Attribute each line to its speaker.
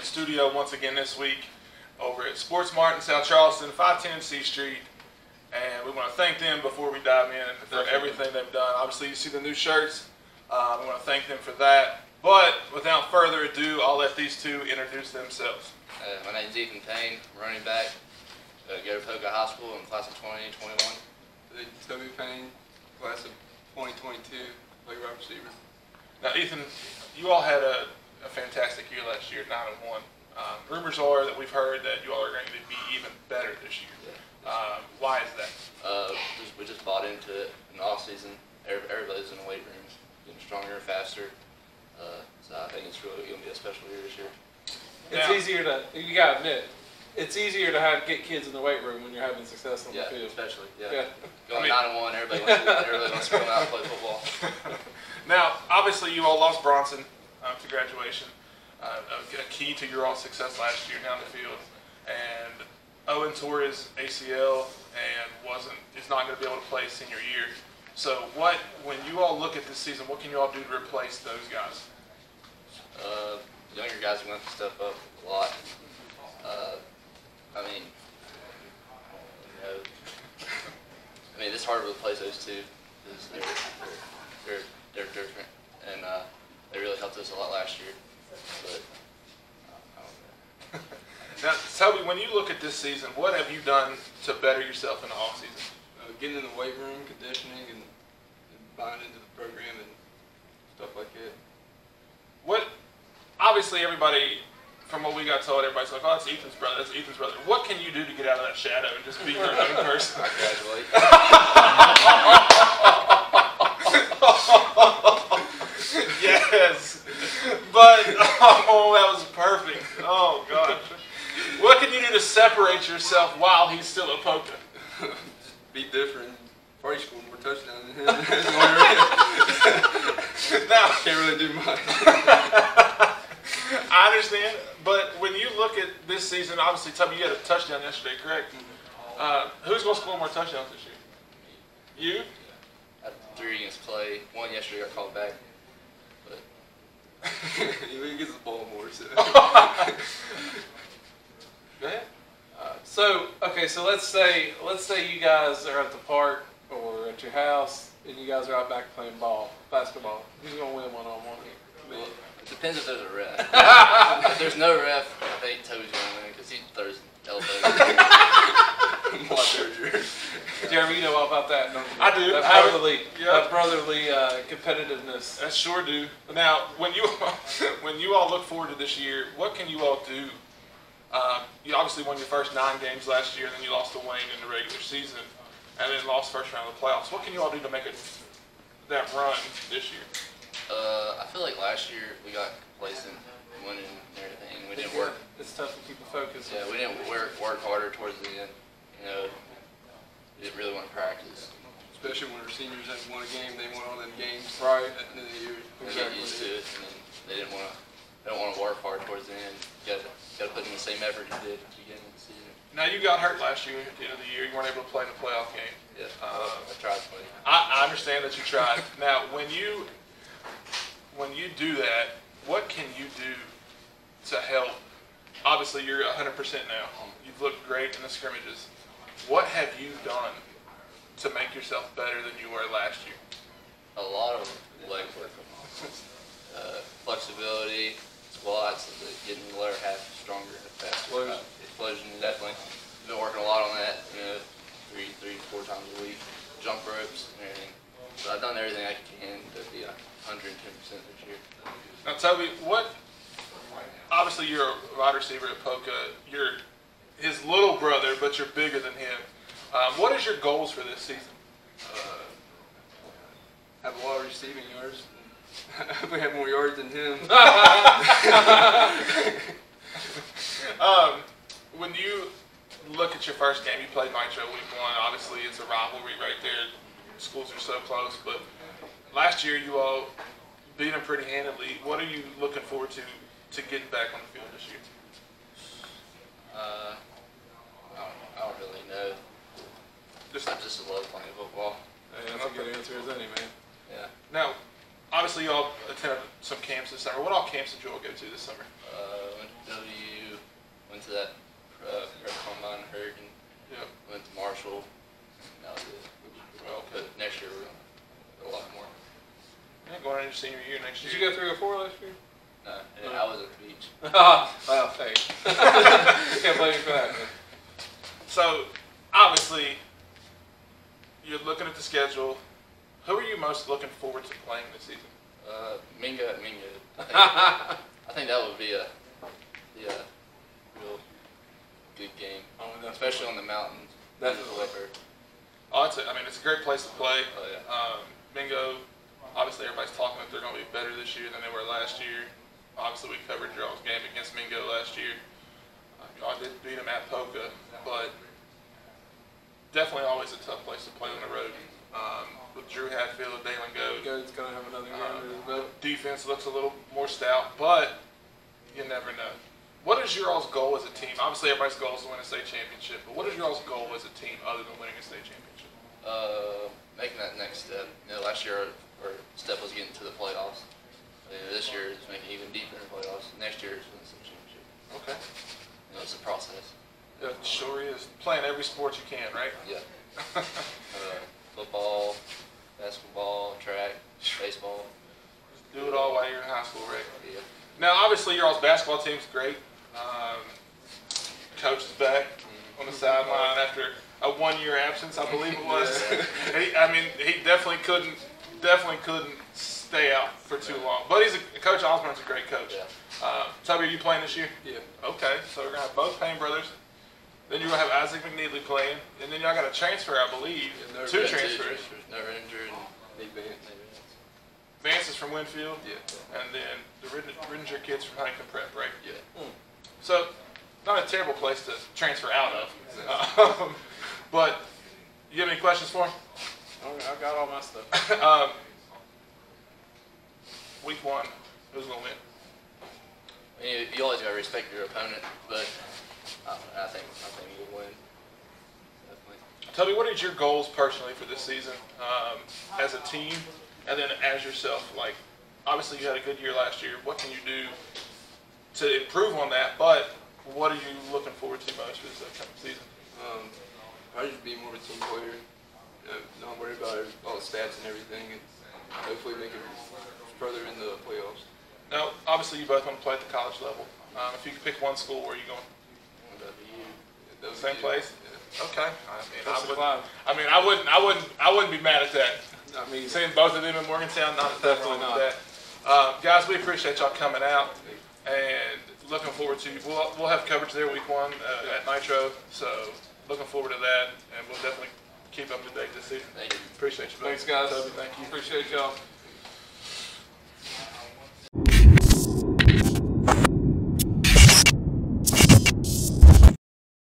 Speaker 1: the studio once again this week over at Sports Mart in South Charleston, 510 C Street. And we want to thank them before we dive in for everything they've done. Obviously, you see the new shirts. We want to thank them for that. But without further ado, I'll let these two introduce themselves.
Speaker 2: My name's Ethan Payne. I'm running back. Go to Poca High School in class of 2021.
Speaker 3: Toby Payne, class of 2022, play wide receiver.
Speaker 1: Now, Ethan, you all had a fantastic year last year, 9-1. Rumors are that we've heard that you all are going to be even better this year. Why is that?
Speaker 2: We just bought into it in the offseason. Everybody's in the weight room, getting stronger and faster. So I think it's really going to be a special year this year.
Speaker 4: It's easier to, you got to admit, it's easier to get kids in the weight room when you're having success on the field.
Speaker 2: Especially, Going 9-1, everybody wants to come out and play football.
Speaker 1: Now, obviously, you all lost Bronson to graduation, a key to your all success last year down the field. And Owen tore his ACL and is not going to be able to play senior year. So, when you all look at this season, what can you all do to replace those guys?
Speaker 2: Younger guys are going to have to step up a lot. It's hard to replace those two because they're different, and they really helped us a lot last year. But I don't know.
Speaker 1: Now, Toby, when you look at this season, what have you done to better yourself in the off season?
Speaker 3: Getting in the weight room, conditioning, and buying into the program and stuff like that.
Speaker 1: Obviously, everybody, from what we got told, everybody's like, oh, that's Ethan's brother, that's Ethan's brother. What can you do to get out of that shadow and just be your own person?
Speaker 2: I graduate.
Speaker 1: Yes. But, oh, that was perfect. Oh, gosh. What can you do to separate yourself while he's still at Poca?
Speaker 3: Be different. Probably score more touchdowns than him.
Speaker 1: Now,
Speaker 3: can't really do much.
Speaker 1: I understand, but when you look at this season, obviously, Toby, you had a touchdown yesterday, correct? Who's going to score more touchdowns this year? You?
Speaker 2: I had 3 against Clay. 1 yesterday got called back. But
Speaker 3: he gets the ball more. So.
Speaker 1: Go ahead.
Speaker 4: So let's say you guys are at the park or at your house, and you guys are out back playing basketball. Who's going to win one-on-one here?
Speaker 2: It depends if there's a ref. If there's no ref, I think Toby's going to win because he throws elbows.
Speaker 4: Jeremy, you know all about that, don't you?
Speaker 1: I do.
Speaker 4: That brotherly competitiveness.
Speaker 1: I sure do. Now, when you all look forward to this year, what can you all do? You obviously won your first 9 games last year, and then you lost to Wayne in the regular season, and then lost first round of the playoffs. What can you all do to make that run this year?
Speaker 2: I feel like last year we got complacent, winning and everything. We didn't work.
Speaker 4: It's tough to keep a focus.
Speaker 2: Yeah, we didn't work harder towards the end. We didn't really want to practice.
Speaker 3: Especially when our seniors hadn't won a game, they won all them games
Speaker 4: right
Speaker 3: at the end of the year.
Speaker 2: They got used to it, and then they don't want to work hard towards the end. You got to put in the same effort you did at the beginning of the season.
Speaker 1: Now, you got hurt last year at the end of the year. You weren't able to play in a playoff game.
Speaker 2: Yeah, I tried to play.
Speaker 1: I understand that you tried. Now, when you do that, what can you do to help? Obviously, you're 100% now. You've looked great in the scrimmages. What have you done to make yourself better than you were last year?
Speaker 2: A lot of leg work. Flexibility, squats, getting the lower half stronger and faster. Explosion, definitely. Been working a lot on that, 3 to 4 times a week. Jump ropes and everything. So I've done everything I can to be 110% this year.
Speaker 1: Now, Toby, obviously you're a wide receiver at Poca. You're his little brother, but you're bigger than him. What is your goals for this season?
Speaker 3: Have a lot of receiving yards. We have more yards than him.
Speaker 1: When you look at your first game, you played Nitro week 1. Obviously, it's a rivalry right there. Schools are so close. But last year, you all beat them pretty handily. What are you looking forward to getting back on the field this year?
Speaker 2: I don't really know. I just love playing football.
Speaker 4: Yeah, that's a good answer as any, man.
Speaker 2: Yeah.
Speaker 1: Now, obviously, you all attended some camps this summer. What all camps did you all go to this summer?
Speaker 2: Went to to that prep combine hurt and
Speaker 1: Yep.
Speaker 2: went to Marshall. That was it.
Speaker 1: Well,
Speaker 2: But next year we're going to a lot more.
Speaker 1: yeah, going into your senior year next
Speaker 4: Did
Speaker 1: year.
Speaker 4: you go 3 or 4 last year?
Speaker 2: No, and
Speaker 4: No.
Speaker 2: I was at the beach.
Speaker 4: Well, hey. Can't blame you for that, man.
Speaker 1: So, obviously, you're looking at the schedule. Who are you most looking forward to playing this season?
Speaker 2: Mingo at Mingo. I think that would be a real good game,
Speaker 4: Oh, that's
Speaker 2: especially on the mountains.
Speaker 4: Definitely.
Speaker 1: Oh, it's a great place to play.
Speaker 2: Oh yeah.
Speaker 1: Mingo, obviously everybody's talking that they're going to be better this year than they were last year. Obviously, we covered y'all's game against Mingo last year. Y'all did beat them at Poca, but definitely always a tough place to play on the road. With Drew Hatfield, Dalen Goad,
Speaker 4: Goat's going to have another game under his belt.
Speaker 1: defense looks a little more stout, but you never know. What is your all's goal as a team? Obviously, everybody's goal is to win a state championship, but what is your all's goal as a team other than winning a state championship?
Speaker 2: Making that next step. Last year our step was getting to the playoffs. This year it's making even deeper in the playoffs. Next year is winning some championship.
Speaker 1: Okay.
Speaker 2: It's a process.
Speaker 1: It sure is. Playing every sport you can, right?
Speaker 2: Yeah. Football, basketball, track, baseball.
Speaker 1: Do it all while you're in high school, right?
Speaker 2: Yeah.
Speaker 1: Now, obviously, your all's basketball team's great. Coach is back on the sideline after a 1-year absence, I believe it was. He definitely couldn't stay out for too long. But Coach Osborne's a great coach.
Speaker 2: Yeah.
Speaker 1: Toby, are you playing this year?
Speaker 3: Yeah.
Speaker 1: Okay, so we're gonna have both Payne Brothers. Then you're gonna have Isaac McNeely playing, and then y'all got a transfer, I believe.
Speaker 3: Yeah,
Speaker 1: Two
Speaker 3: yeah,
Speaker 1: transfers.
Speaker 2: No injured and
Speaker 3: Big Vance.
Speaker 1: Vance is from Winfield,
Speaker 3: Yeah.
Speaker 1: and then the Riddinger kids from Huntington Prep, right?
Speaker 2: yeah.
Speaker 1: So, not a terrible place to transfer out of. But, you have any questions for him?
Speaker 4: Okay, I've got all my stuff.
Speaker 1: Week 1, who's gonna win?
Speaker 2: You always gotta respect your opponent, but I think you'll win. Definitely.
Speaker 1: Toby, what is your goals personally for this season as a team, and then as yourself? Like, obviously you had a good year last year. What can you do to improve on that? But what are you looking forward to most for this upcoming season?
Speaker 3: Probably just be more of a team player. Not worry about all the stats and everything, and hopefully make it further in the playoffs.
Speaker 1: Now, obviously you both want to play at the college level. If you could pick one school, where are you going? Same place?
Speaker 3: Yeah.
Speaker 1: Okay.
Speaker 4: That's the vibe.
Speaker 1: I wouldn't be mad at that.
Speaker 4: I mean,
Speaker 1: Seeing both of them in Morgantown, not
Speaker 4: Definitely
Speaker 1: wrong
Speaker 4: not.
Speaker 1: with that. Guys, we appreciate y'all coming out, and looking forward to. We'll have coverage there week 1 at Nitro. So looking forward to that, and we'll definitely keep up to date this season.
Speaker 2: Thank you.
Speaker 1: Appreciate you.
Speaker 4: Thanks, guys.
Speaker 1: Toby, thank you.
Speaker 4: Appreciate y'all.